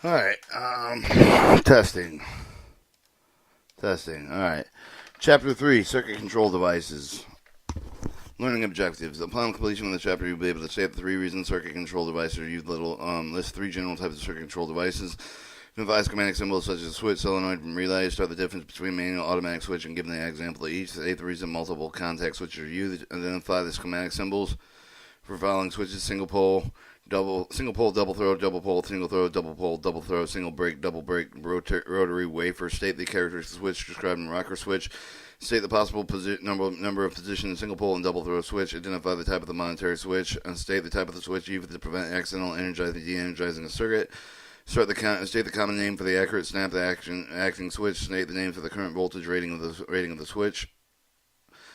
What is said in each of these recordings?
Alright, testing. Alright. Chapter 3, Circuit Control Devices. Learning objectives. Upon completion of the chapter, you'll be able to state the 3 reasons circuit control devices are used. List 3 general types of circuit control devices. Identify schematic symbols such as switch, solenoid, and relay. Start the difference between manual and automatic switch and give an example of each. State the reason multiple contact switches are used. Identify the schematic symbols for following switches: single pole, double throw, single throw, double pole, double throw, single break, double break, rotary, wafer. State the characteristics of switch described in rocker switch. State the possible number of positions in single pole and double throw switch. Identify the type of the monetary switch. State the type of the switch used to prevent accidental energizing, de-energizing a circuit. State the common name for the accurate snap acting switch. State the name for the current voltage rating of the switch.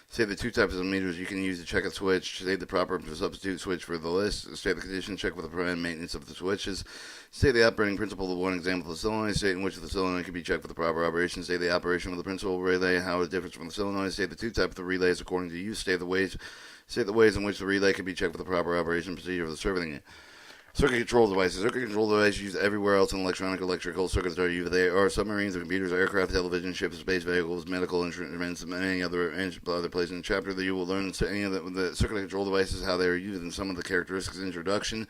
State the 2 types of meters you can use to check a switch. State the proper substitute switch for the list. State the condition check for the preventive maintenance of the switches. State the operating principle of one example of the solenoid. State in which the solenoid can be checked for the proper operation. State the operation of the principal relay, how it differs from the solenoid. State the 2 types of relays according to use. State the ways in which the relay can be checked for the proper operation procedure of the serving it. Circuit control devices. Circuit control devices used everywhere else in electrical circuits are used. They are submarines or computers, aircraft, television, ships, space vehicles, medical instruments, and many other places in the chapter that you will learn any of the circuit control devices, how they are used, and some of the characteristics. Introduction.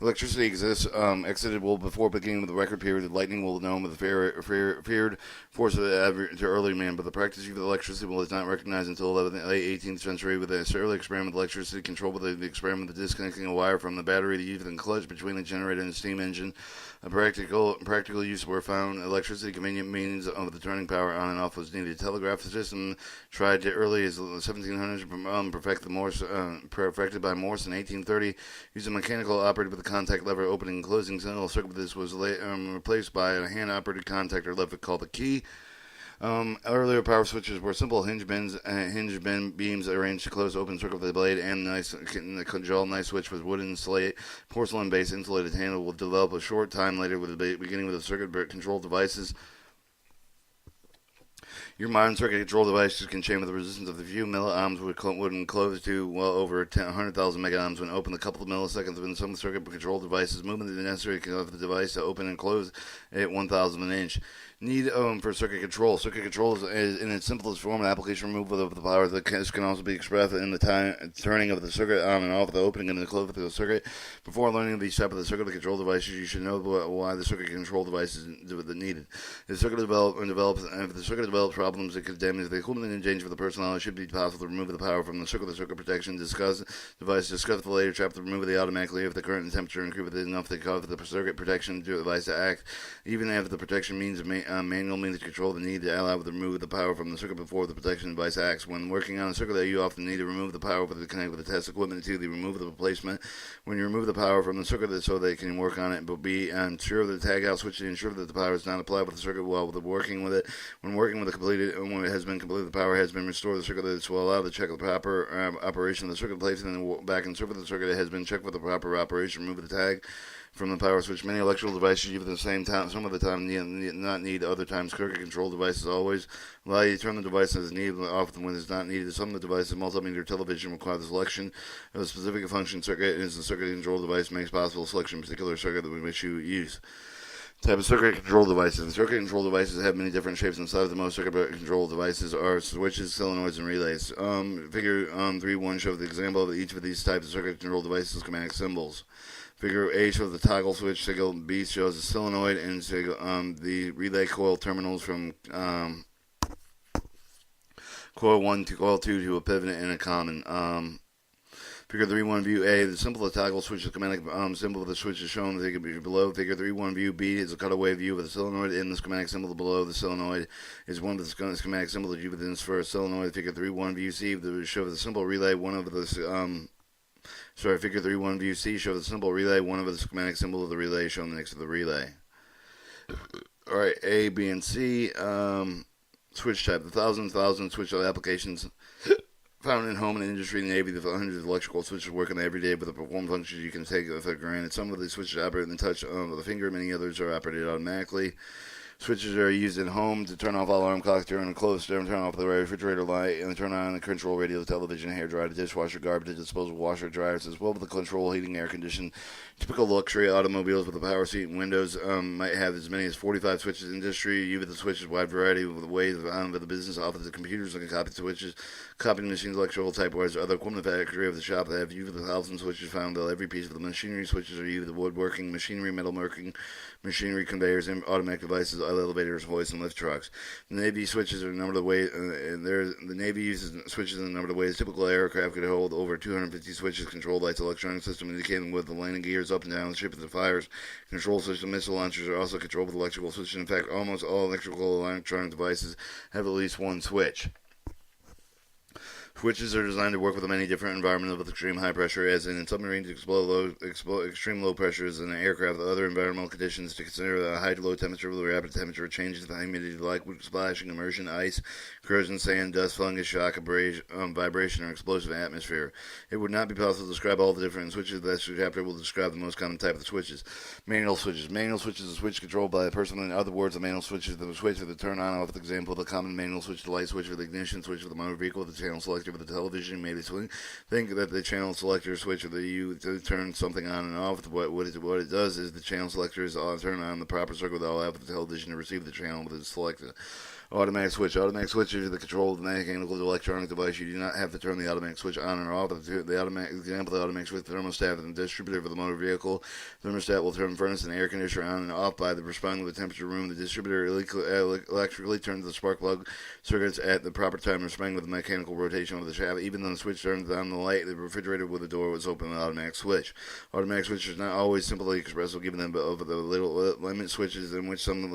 Electricity exists, exited before beginning of the record period. Lightning will know with the feared force of the early man, but the practice of electricity was not recognized until the late 18th century with the early experiment with electricity control, with the experiment of disconnecting a wire from the battery to use it in clutch between the generator and the steam engine. A practical use were found. Electricity, convenient means of the turning power on and off, was needed. Telegraph system tried to early as the 1700s, perfected by Morse in 1830, using mechanical operated with a contact lever opening and closing signal circuit. This was replaced by a hand-operated contactor lever called the key. Earlier power switches were simple hinge beams arranged to close open circuit of the blade, and the control knife switch was wooden slate, porcelain-based insulated handle. Will develop a short time later with the beginning with the circuit control devices. Your modern circuit control devices can chain with the resistance of a few milliohms when closed to well over 100,000 megaohms when open. A couple of milliseconds when some circuit control devices movement is necessary to the device to open and close at 1,000 of an inch. Need for circuit control. Circuit control is in its simplest form an application removal of the power that can also be expressed in the turning of the circuit on and off, the opening and the closing of the circuit. Before learning these types of the circuit control devices, you should know why the circuit control device is needed. If the circuit develops problems that could damage the equipment and change for the personnel, it should be possible to remove the power from the circuit protection. Discuss the later chapter. Remove it automatically if the current and temperature increase enough to cause the circuit protection device to act, even if the protection means manual means to control the need to allow to remove the power from the circuit before the protection device acts. When working on a circuit, you often need to remove the power to connect with the test equipment to remove the replacement. When you remove the power from the circuit so they can work on it, but be sure that the tag out switch to ensure that the power is not applied with the circuit while working with it. When working with when it has been completed, the power has been restored. The circuit is will allow to check the proper operation of the circuit. Placing and back and circuit the circuit it has been checked with the proper operation. Remove the tag from the power switch. Many electrical devices use at the same time. Some of the time not need. Other times circuit control devices always allow you to turn the device as needed. Often when it's not needed. Some of the devices, multimeter television, require the selection of a specific function circuit. As the circuit control device makes possible selection of a particular circuit that which you use. Type of circuit control devices. The circuit control devices have many different shapes and sizes. The most circuit control devices are switches, solenoids, and relays. Figure 3.1 shows the example of each of these types of circuit control devices schematic symbols. Figure A shows the toggle switch. Signal B shows the solenoid, and the relay coil terminals from coil 1 to coil 2 to a pivot and a common. Figure 3.1 view A, the symbol of the toggle switch, the schematic symbol of the switch is shown below. Figure 3.1 view B is a cutaway view of the solenoid, and the schematic symbol below the solenoid is one of the schematic symbols that you would for a solenoid. Figure 3.1 view C shows the symbol relay, one of the figure 3.1 view C shows the symbol relay, one of the schematic symbols of the relay shown next to the relay. Alright, A, B, and C, switch type. The thousand switch applications found in home and industry and Navy. The hundreds of electrical switches work on every day with the perform functions you can take for granted. Some of these switches operate in the touch of the finger, many others are operated automatically. Switches are used in home to turn off alarm clocks during a closed turn off the refrigerator light, and turn on the control radio, television, hair dryer, dishwasher, garbage, disposal, washer, dryers, as well as the control, heating, air condition. Typical luxury automobiles with a power seat and windows might have as many as 45 switches. Industry use the switches wide variety of ways of the business office, the computers, and copy switches, copying machines, electrical typewriters, other equipment factory of the shop that have used the thousands of switches found on every piece of the machinery. Switches are used the woodworking machinery, metalworking machinery, conveyors, and automatic devices, elevators, hoists, and lift trucks. The Navy switches are a number of ways. The Navy uses switches in a number of ways. Typical aircraft could hold over 250 switches. Control lights, electronic system indicating with the landing gears up and down the ship and the fires. Control system missile launchers are also controlled with electrical switches. In fact, almost all electronic devices have at least one switch. Switches are designed to work with many different environments with extreme high pressure, as in submarines, extreme low pressures in an aircraft, other environmental conditions to consider the high to low temperature with rapid temperature changes, the humidity, liquid splashing, immersion, ice, corrosion, sand, dust, fungus, shock, vibration, or explosive atmosphere. It would not be possible to describe all the different switches. This chapter will describe the most common type of switches. Manual switches. Manual switches is a switch controlled by a person. In other words, a manual switch is the switch for the turn on off. For example, the common manual switch, the light switch for the ignition switch for the motor vehicle, the channel selector for the television, maybe think that the channel selector switch to turn something on and off. What it does is the channel selector is turn on the proper circuit that will allow the television to receive the channel that is selected. Automatic switch. Automatic switch is the control of the mechanical to electronic device. You do not have to turn the automatic switch on or off. The automatic example of the automatic switch, the thermostat and the distributor for the motor vehicle. The thermostat will turn furnace and air conditioner on and off by the responding to the temperature room. The distributor electrically turns the spark plug circuits at the proper time, responding with the mechanical rotation of the shaft. Even though the switch turns on the light, the refrigerator with the door was open. The automatic switch. Automatic switch is not always simply expressive, given them over the little limit switches in which some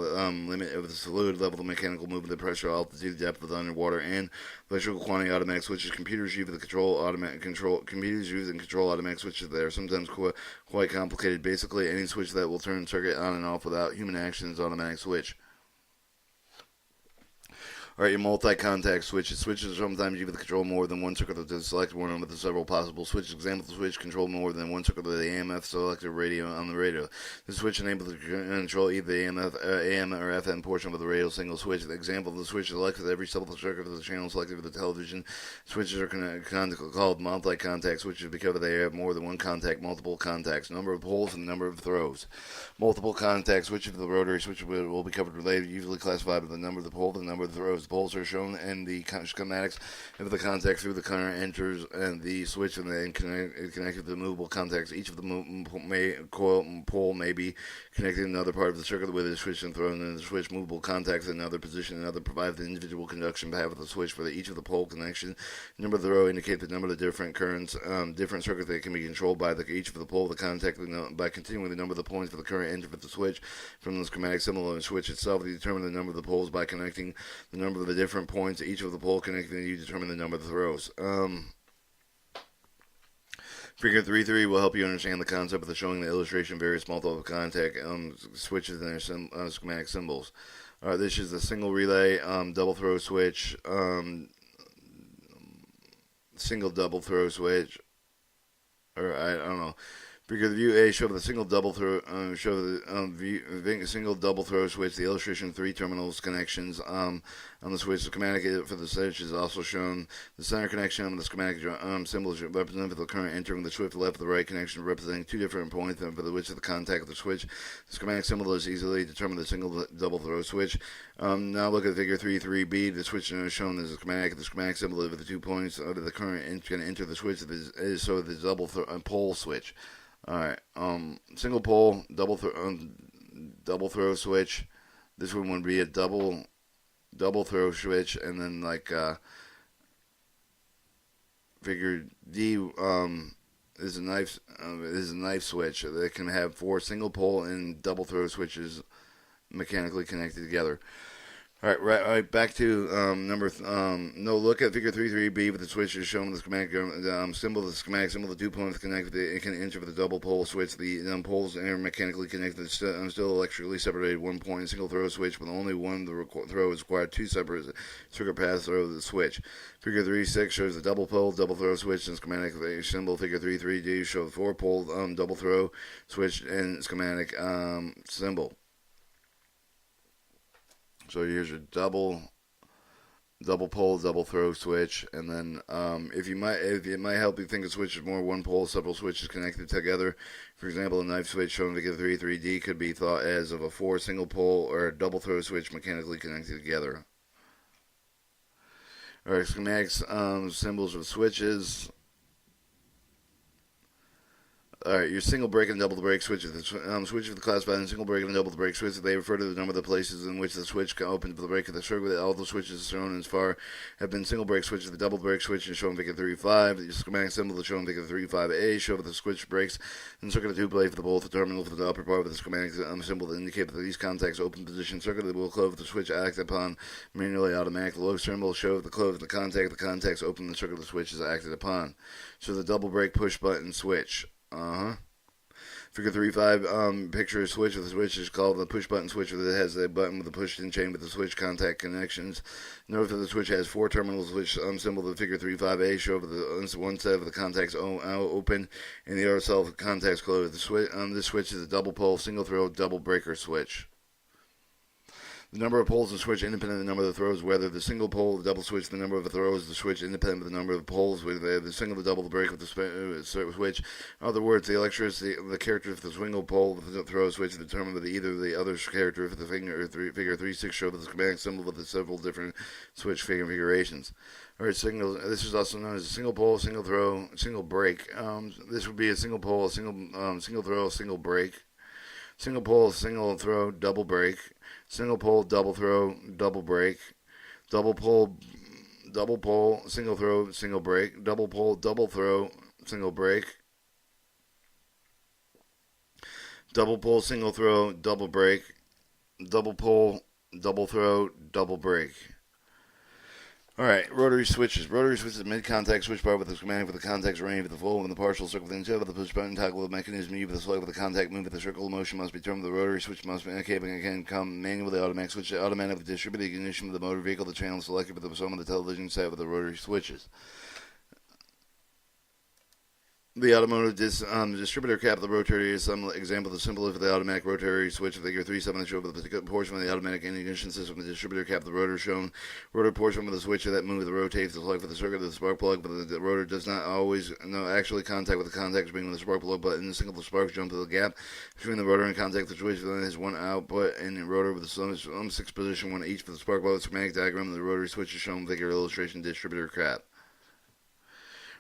limit of the fluid level, the mechanical movement, the pressure, altitude, depth of the underwater, and electrical quantity. Automatic switches. Computers use the computers use and control automatic switches that are sometimes quite complicated. Basically, any switch that will turn circuit on and off without human action is automatic switch. Alright, your multi-contact switches. Switches are sometimes used to control more than one circuit to select one of the several possible switches. Example, the switch control more than one circuit of the AMF selected radio on the radio. The switch enables to control either the AM or FM portion of the radio single switch. The example, the switch selects every several circuit of the channel selected for the television. Switches are called multi-contact switches because they have more than one contact, multiple contacts, number of poles, and number of throws. Multiple contact switches for the rotary switch will be covered later, usually classified by the number of the pole, the number of throws. The poles are shown in the schematics. If the contact through the current enters and the switch and then connected to the movable contacts, each of the pole may be connected to another part of the circuit with a switch and thrown in the switch. Movable contacts in another position, another provide the individual conduction path of the switch for each of the pole connection. Number of the row indicate the number of the different currents, different circuits that can be controlled by each of the pole. The contact by continuing the number of the points for the current enter for the switch from the schematic symbol of the switch itself. You determine the number of the poles by connecting the number of the different points each of the pole connecting. You determine the number of the throws. Figure 3.3 will help you understand the concept of showing the illustration of various multiple contact switches and their schematic symbols. This is the single relay, double throw switch, single double throw switch, or I don't know. Figure the view A show the single double throw single double throw switch. The illustration of 3 terminals connections on the switch. The schematic for the switch is also shown. The center connection on the schematic symbols represent the current entering the switch. The left of the right connection representing 2 different points for the which of the contact of the switch. The schematic symbol is easily determined the single double throw switch. Now look at figure 3.3b. The switch is shown as a schematic. The schematic symbol of the 2 points of the current can enter the switch is so the double pole switch. Alright, single pole, double throw switch. This one would be a double throw switch, and then like figure D is a knife switch that can have 4 single pole and double throw switches mechanically connected together. Alright, back to look at figure 3.3b with the switch is shown the schematic symbol. The schematic symbol, the 2 points connected. It can enter with the double pole switch. The poles are mechanically connected, still electrically separated. 1 point, single throw switch, with only one the throw is required. 2 separate circuit paths throw the switch. Figure 3.6 shows the double pole, double throw switch, and schematic symbol. Figure 3.3d shows 4 pole double throw switch and schematic symbol. So here's your double pole, double throw switch, and then if it might help you think of switches more, one pole, several switches connected together. For example, a knife switch shown in Figure 3D could be thought as of a 4 single pole or a double throw switch mechanically connected together. Alright, schematics, symbols of switches. Alright, your single break and double break switches. The switches are classified in single break and double break switches. They refer to the number of the places in which the switch can open for the break of the circuit. All the switches shown as far have been single break switches. The double break switch is shown in Figure 3.5. The schematic symbol is shown in Figure 3.5a. Show that the switch breaks and circuit the two blade for the both the terminal for the upper part of the schematic symbol to indicate that these contacts open position circuit. The will close the switch acted upon manually automatic. The low symbol shows the close of the contacts open the circuit the switch is acted upon. So the double break push button switch. Figure 3.5, picture a switch. The switch is called the push button switch. That has a button with a push-in chain with the switch contact connections. Note that the switch has 4 terminals, which symbol the Figure 3.5a show the one set of the contacts open and the other set of contacts closed. This switch is a double pole, single throw, double breaker switch. The number of poles in the switch independent of the number of the throws. Whether the single pole, the double switch, the number of the throws, the switch independent of the number of poles. Whether the single, the double, the break with the switch. In other words, the electricity, the character of the single pole with the throw switch determined by either the other character of the Figure 3.6 show the schematic symbol with the several different switch configurations. Alright, this is also known as a single pole, single throw, single break. This would be a single pole, a single throw, single break. Single pole, single throw, double break. Single pole, double throw, double break. Double pole, single throw, single break. Double pole, double throw, single break. Double pole, single throw, double break. Double pole, double throw, double break. Alright, rotary switches. Rotary switches mid-contact switch bar with the schematic with the contacts arranged with the full and the partial circle within the push button toggle the mechanism used with the select with the contact move with the circle motion must be determined. The rotary switch must be indicated and can come manually automatic switch automatically distribute the ignition of the motor vehicle, the channel selected with the sum of the television set with the rotary switches. The automotive distributor cap of the rotary is some example of the symbol of the automatic rotary switch of Figure 3.7 show the particular portion of the automatic ignition system. The distributor cap of the rotor shown. Rotor portion with the switch that moves the rotates the select for the circuit of the spark plug, but the rotor does not always actually contact with the contacts being with the spark plug, but in the single sparks jump to the gap between the rotor and contact. The switch then has one output and the rotor with the 6 position, one each for the spark plug. The schematic diagram of the rotary switch is shown in Figure illustration distributor cap.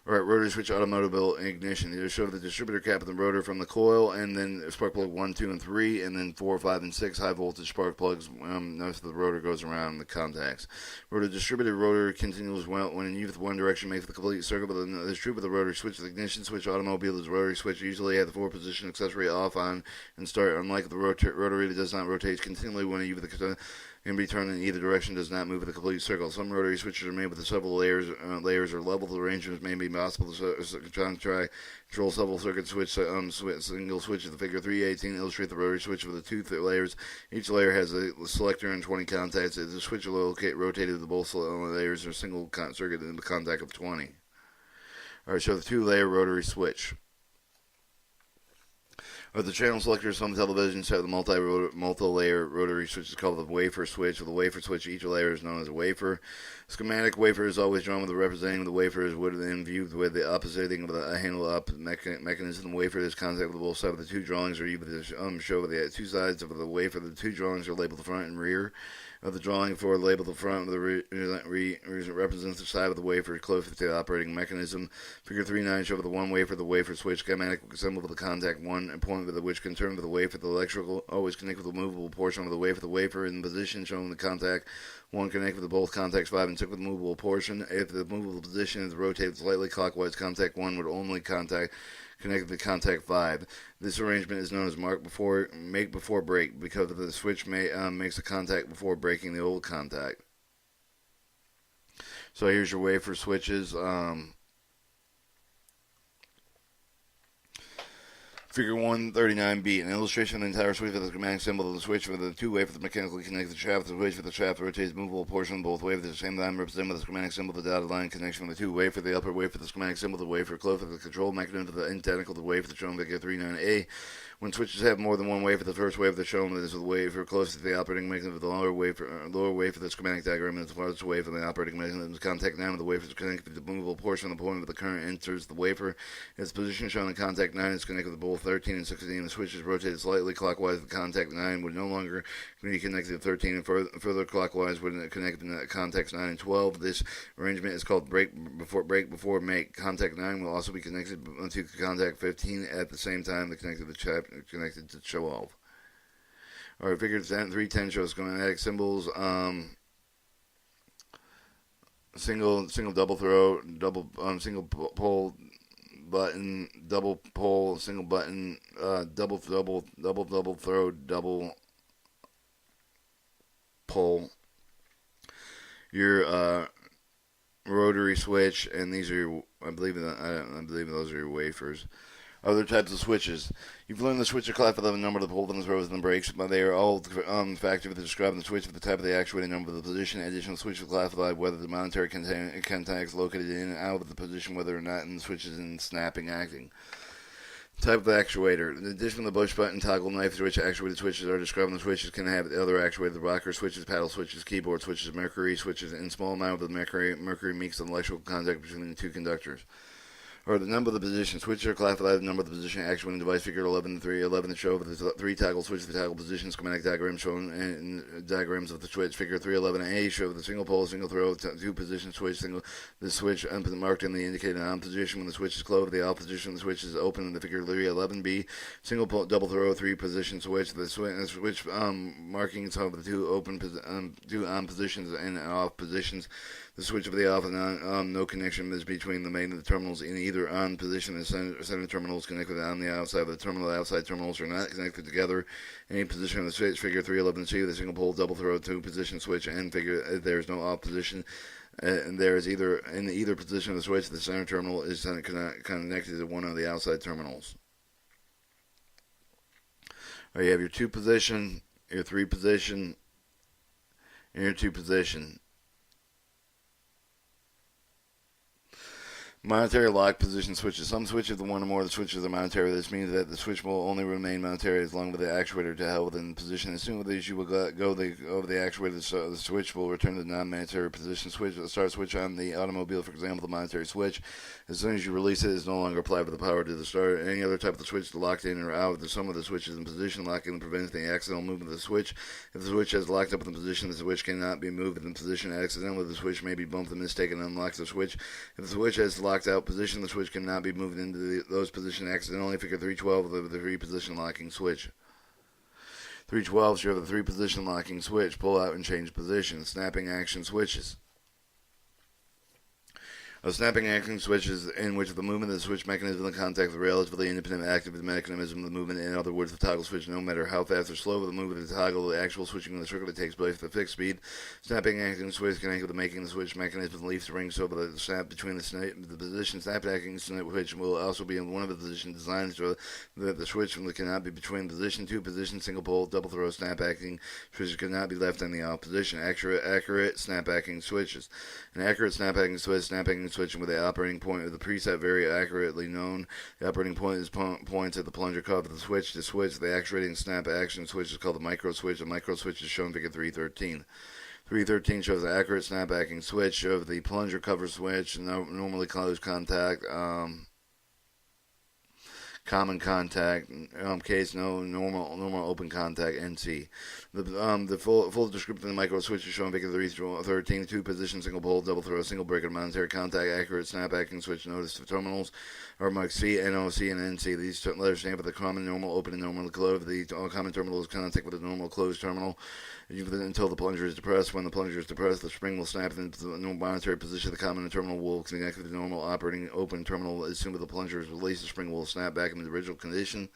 Alright, rotary switch automobile ignition. It'll show the distributor cap of the rotor from the coil, and then spark plug 1, 2, and 3, and then 4, 5, and 6 high voltage spark plugs. Notice the rotor goes around the contacts. Rotor distributed rotor continues when in use with one direction makes the complete circuit, but the true with the rotary switch. The ignition switch automobile is rotary switch usually has the 4 position accessory off, on, and start. Unlike the rotary that does not rotate continually when you with the can be turned in either direction, does not move with a complete circle. Some rotary switches are made with several layers or levels. Arrangements may be possible to try control several circuit switch single switches. The Figure 3.18 illustrates the rotary switch with the 2 layers. Each layer has a selector and 20 contacts. The switch will rotated to both layers or single circuit in the contact of 20. Alright, so the 2-layer rotary switch. The channel selector is some television set with a multi-layer rotary switch is called the Wafer switch. With the Wafer switch, each layer is known as a wafer. Schematic wafer is always drawn with the representing of the wafer is in view with the oppositing of the handle up mechanism. The wafer is contact with both sides of the 2 drawings, or even show with the 2 sides of the wafer. The 2 drawings are labeled the front and rear of the drawing. For label the front of the represents the side of the wafer close to the operating mechanism. Figure 3.9 show the 1 wafer, the wafer switch schematic symbol with the contact 1 and point with the which can turn with the wafer. The electrical always connect with the movable portion of the wafer. The wafer in position showing the contact 1 connect with the both contacts 5 and 6 with the movable portion. If the movable position is rotated slightly clockwise, contact 1 would only connect with the contact 5. This arrangement is known as make before break because the switch makes the contact before breaking the old contact. So here's your wafer switches. Figure 139B, an illustration of the entire switch with the schematic symbol of the switch with the 2 wafers mechanically connected to the shaft. The switch with the shaft rotates the movable portion of both wafers at the same time, represented with the schematic symbol of the dotted line connection with the 2 wafer. The upper wafer, the schematic symbol of the wafer close with the control mechanism of the identical to the wafer shown in Figure 39A. When switches have more than one wafer, the first wafer that's shown is the wafer closest to the operating mechanism of the lower wafer, the schematic diagram is the farthest away from the operating mechanism. The contact 9 of the wafer is connected to the movable portion of the point where the current enters the wafer. Its position shown in contact 9 is connected with both 13 and 16. The switch is rotated slightly clockwise. The contact 9 would no longer be connected to 13, and further clockwise would connect to contacts 9 and 12. This arrangement is called break before make. Contact 9 will also be connected to contact 15 at the same time. Connected to 12. Alright, figure 310 shows schematic symbols. Single double throw, single pole button, double pole, single button, double throw, double pole. Your rotary switch, and these are I believe those are your wafers. Other types of switches. You've learned the switch class for the number of the pole, the throws, and the brakes. But they are all factors for describing the switch for the type of the actuating number of the position. Additional switches classify whether the monetary contacts located in and out of the position, whether or not in the switch is in snapping acting. Type of actuator. In addition to the push button, toggle, knife switch, actuated switches are describing the switches can have the other actuated rocker switches, paddle switches, keyboard switches, mercury switches. In small amount of the mercury makes an electrical contact between the two conductors. Or the number of the position. Switches are classified the number of the position actuating device. Figure 11 to show the 3 toggle switches, the toggle position schematic diagram shown in diagrams of the switch. Figure 311A show the single pole, single throw, 2 position switch. The switch marked in the indicated on position when the switch is closed. The off position the switch is open. In the figure 311B, single pole, double throw, 3 position switch. The switch markings of the 2 on positions and off positions. The switch of the off and on, no connection is between the main and the terminals in either on position. The center terminal is connected on the outside of the terminal. The outside terminals are not connected together. Any position of the switch, figure 311C, the single pole, double throw, 2 position switch, and figure there is no off position. And there is either position of the switch, the center terminal is connected to one of the outside terminals. Or you have your 2 position, your 3 position, and your 2 position. Monetary lock position switches. Some switches, the one or more of the switches are monetary. This means that the switch will only remain monetary as long as the actuator to held within position. As soon as these you will go over the actuator, so the switch will return to the non-monetary position switch. The start switch on the automobile, for example, the monetary switch. As soon as you release it, it is no longer applied with the power to the starter. Any other type of switch locked in or out, the sum of the switches in position locking prevents the accidental movement of the switch. If the switch has locked up in the position, the switch cannot be moved in position. Accidentally, the switch may be bumped and mistaken and unlocks the switch. If the switch has locked out position, the switch cannot be moved into those positions accidentally. Figure 312 of the 3 position locking switch. 312 show the 3 position locking switch. Pull out and change position. Snapping action switches. A snapping action switch is in which the movement of the switch mechanism and the contact are relatively independent active of the mechanism of the movement. In other words, the toggle switch, no matter how fast or slow the movement of the toggle, the actual switching of the circuit takes place at a fixed speed. Snapping action switch connected with the making the switch mechanism leaves the ring so that the snap between the position. Snap acting switch will also be in one of the positions designed so that the switch cannot be between position. 2 position, single pole, double throw, snap acting switches cannot be left in the off position. Accurate snap acting switches. An accurate snap acting switching with the operating point of the preset very accurately known. The operating point is points at the plunger cover of the switch. The switch, the actuating snap action switch is called the micro switch. The micro switch is shown in figure 313. 313 shows the accurate snap acting switch of the plunger cover switch, normally closed contact, common contact, case no normal open contact, NC. The full description of the micro switch is shown in figure 313. 2 position, single pole, double throw, single breaker, monetary contact, accurate snap acting switch. Notice the terminals are marked C, NOC, and NC. These letters stand for the common, normal, open, and normal closed. The common terminal is contact with the normal closed terminal until the plunger is depressed. When the plunger is depressed, the spring will snap into the normal monetary position. The common terminal will connect with the normal operating open terminal. As soon as the plunger is released, the spring will snap back into the original condition.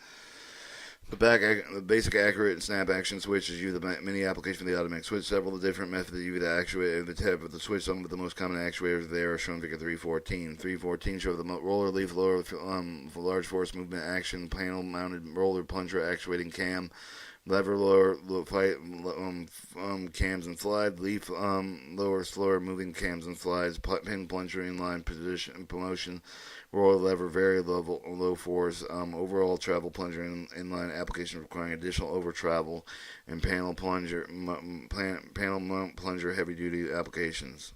The basic accurate snap action switch is used in many applications for the automatic switch. Several different methods use the actuator, the tip of the switch. Some of the most common actuators there are shown in figure 314. 314 show the roller leaf lower for large force movement action panel mounted roller plunger actuating cam. lever, lower, cams and slide, leaf, lower, slower, moving cams and slides, pin plunger, inline position, promotion, roll lever, very low force, overall travel plunger, inline application requiring additional over travel, and panel mount plunger, heavy duty applications.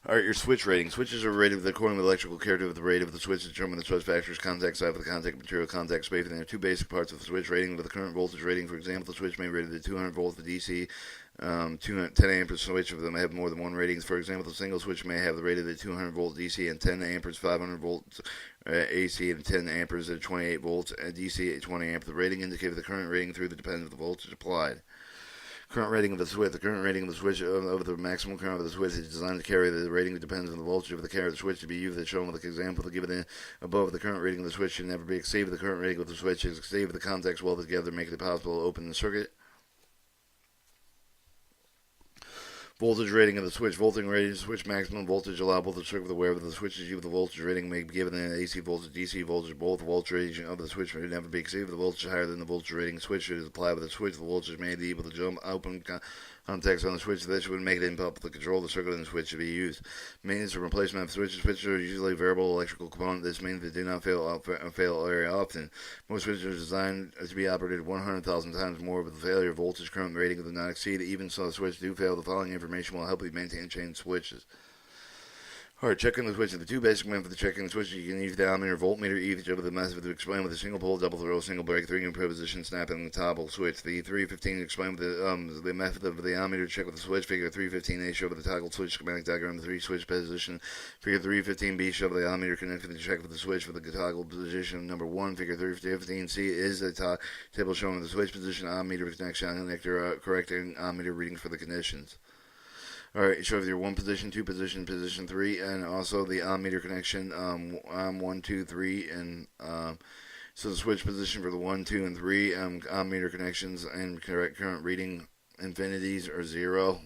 Alright, your switch rating. Switches are rated according to the electrical character of the rate of the switch to determine the switch factors, contact side for the contact material, contact space, and there are two basic parts of the switch rating. With the current voltage rating, for example, the switch may be rated at 200 volts, the DC, 10 amperes switch of them have more than one ratings. For example, the single switch may have the rated at 200 volts DC and 10 amperes, 500 volts AC and 10 amperes at 28 volts, and DC at 20 amperes. The rating indicates the current rating through the depends on the voltage applied. Current rating of the switch. The current rating of the switch of the maximum current of the switch is designed to carry the rating that depends on the voltage of the carrier of the switch to be used as shown with the example given above. The current rating of the switch should never be exceeded. The current rating of the switch is exceeded if the contacts welded together make it possible to open the circuit. Voltage rating of the switch. Voltage rating of the switch. Maximum voltage allowable to circuit wherever the switch is used. The voltage rating may be given an AC voltage, DC voltage. Both the voltage rating of the switch may never be exceeded. If the voltage is higher than the voltage rating switch is applied with the switch, the voltage may be able to jump open contacts on the switch. This would make it impossible to control the circuit and the switch to be used. Maintenance or replacement of switches. Switches are usually a variable electrical component. This means they do not fail very often. Most switches are designed to be operated 100,000 times more with the failure voltage current rating does not exceed. Even so, the switch do fail. The following information will help you maintain chain switches. Alright, checking the switch. The two basic methods for checking the switch. You can use the ohmmeter, voltmeter, each of the method to explain with a single pole, double throw, single break, 3 in position, snapping the toggle switch. The 315 explain with the method of the ohmmeter check with the switch. Figure 315A show with the toggle switch schematic diagram. The 3 switch position. Figure 315B show with the ohmmeter connected to the check with the switch for the toggle position. Number 1. Figure 315C is the table showing the switch position, ohmmeter connection, connector, correcting ohmmeter readings for the conditions. Alright, it shows your 1 position, 2 position, position 3, and also the ohmmeter connection, 1, 2, 3, and so the switch position for the 1, 2, and 3 ohmmeter connections and correct current reading infinities are 0.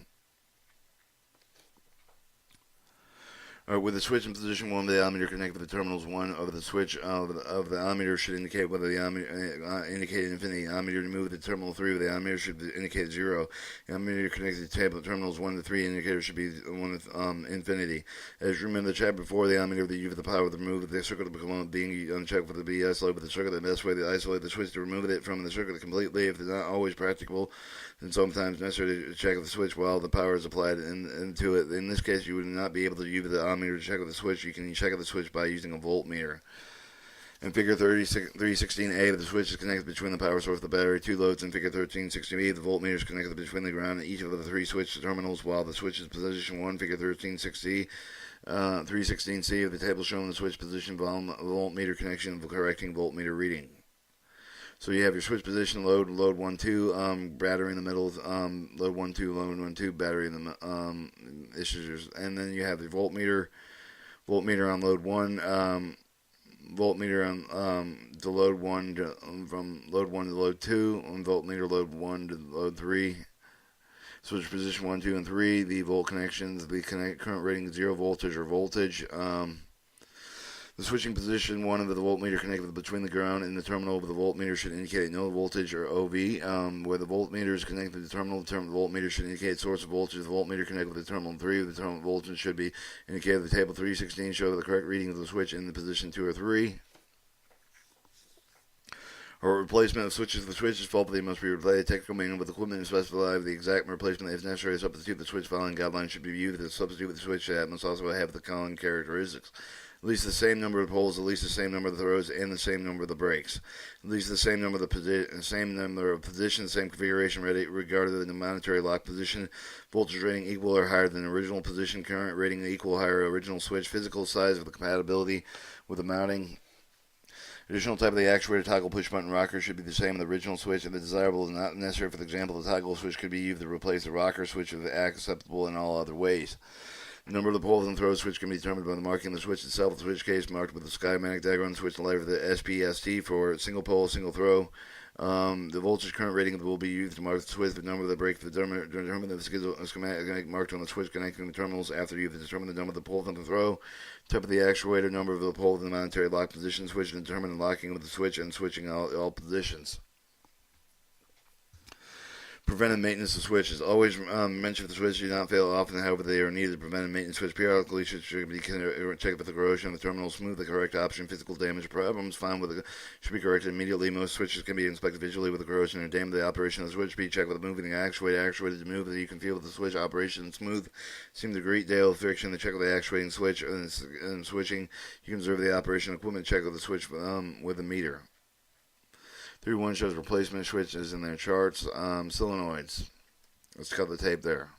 With the switch in position 1 of the ohmmeter connected with the terminals 1 of the switch of the ohmmeter should indicate whether the ohmmeter indicated infinity. The ohmmeter removed the terminal 3 with the ohmmeter should indicate 0. The ohmmeter connected to table terminals 1 to 3 indicator should be 1 with infinity. As you remember the chat before, the ohmmeter that used the power with the remove the circuit being unchecked with the be isolated with the circuit. The best way to isolate the switch to remove it from the circuit completely, if it's not always practicable, and sometimes necessary to check the switch while the power is applied into it. In this case, you would not be able to use the ohmmeter to check with the switch. You can check the switch by using a voltmeter. In figure 316A, the switch is connected between the power source and the battery, 2 loads. In figure 1360B, the voltmeter is connected between the ground and each of the 3 switch terminals, while the switch is position 1. Figure 316C of the table showing the switch position voltmeter connection correcting voltmeter reading. So you have your switch position, load 1, 2, battery in the middle, load 1, 2, load 1, 2, battery in the issues, and then you have the voltmeter on load 1, voltmeter on to load 1 from load 1 to load 2, and voltmeter load 1 to load 3. Switch position 1, 2, and 3. The volt connections, the current rating 0 voltage or voltage. The switching position 1 of the voltmeter connected between the ground and the terminal of the voltmeter should indicate no voltage or OV. Where the voltmeter is connected to the terminal, the voltmeter should indicate source of voltage. The voltmeter connected with the terminal 3, the terminal voltage should be indicated. The table 316 show the correct reading of the switch in the position 2 or 3. Or replacement of switches. The switch is faulty, they must be replaced. Technical manual with equipment to specify the exact replacement if necessary. To substitute the switch following guidelines should be viewed. The substitute with the switch that must also have the following characteristics: at least the same number of poles, at least the same number of throws, and the same number of the breaks. At least the same number of positions, same configuration, regarded in the monetary lock position. Voltage rating equal or higher than the original position. Current rating equal or higher original switch. Physical size of the compatibility with the mounting. Additional type of the actuator, toggle, push button, rocker should be the same as the original switch. If the desirable is not necessary, for example, the toggle switch could be used to replace the rocker switch if acceptable in all other ways. The number of the poles and throw switch can be determined by the marking of the switch itself. The switch case marked with the schematic diagram switch lever, the SPST for single pole, single throw. The voltage current rating will be used to mark the switch, the number of the break, determine the schematic marked on the switch connecting the terminals. After you've determined the number of the pull from the throw, type of the actuator, number of the pull of the monetary lock position switch, and determine the locking of the switch and switching all positions. Preventive maintenance of switches. Always mention if the switches do not fail often, however, they are needed. Preventive maintenance switch periodically should be checked with the corrosion of the terminal smooth. The correct option. Physical damage problems found with should be corrected immediately. Most switches can be inspected visually with the corrosion or damage. The operation of the switch be checked with moving the actuator. Actuated to move that you can feel with the switch operation smooth. Seem to great deal of friction. The check with the actuating switch and switching. You can observe the operation equipment. Check with the switch with a meter. 3.1 shows replacement switches in their charts. Solenoids. Let's cut the tape there.